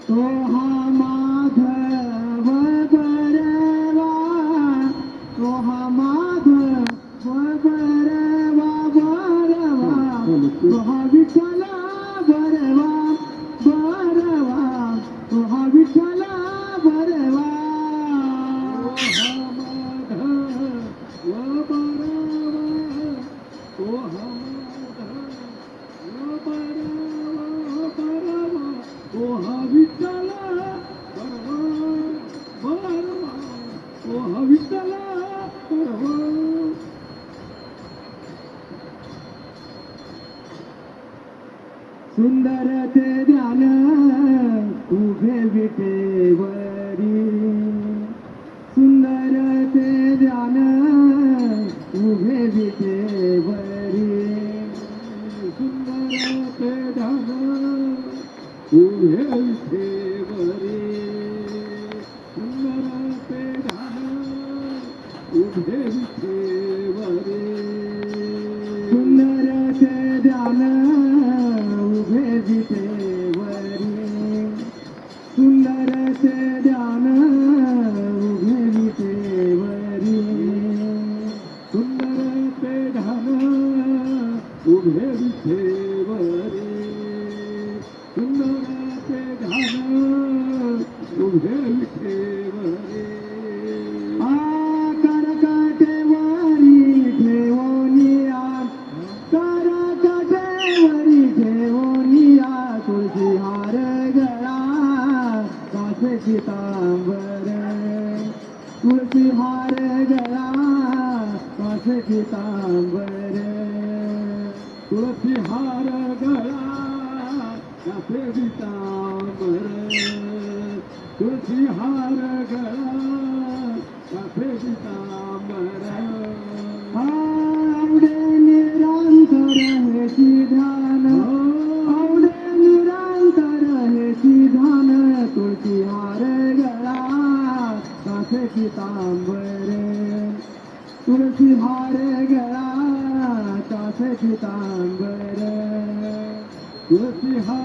तो हा माधव बरवा, तो हा माधव बरवा बरवा, तो हा विठ्ठला बरवा बरवा, तो हा विठ्ठला बरवा. तो हा माधव बरवा बरवा, तो हा विठ्ठला बरवा बरवा, तो हा विठ्ठला बरवा. सुंदर ते ध्यान उभे विटेवरी, सुंदर ते ध्यान उभे विटेवरी, सुंदर ते ध्यान उभे विटेवरी, सुंदर ते ध्यान उभे विटेवरी, सुंदर ते ध्यान उभे विटेवरी, सुंदर ते ध्यान उभे विटेवरी, सुंदर ते ध्यान उभे विटेवरी, सुंदर ते ध्यान उभे विटेवरी. करकटेवरी ठेवोनिया, करकटेवरी ठेवोनिया, तुळशी हार गळा कासे पितांबर, तुळशी हार गळा कासे पितांबर, तुळशी हार गळा कासे पितांबर, तुळशी हार गळा कासे पितांबर. आवडे निरंतर हेची ध्यान, आवडे निरंतर हेची ध्यान, तुळशी हार गळा कासे पितांबर, तुळशी हार गळा कासे पितांबर, तुळशी हार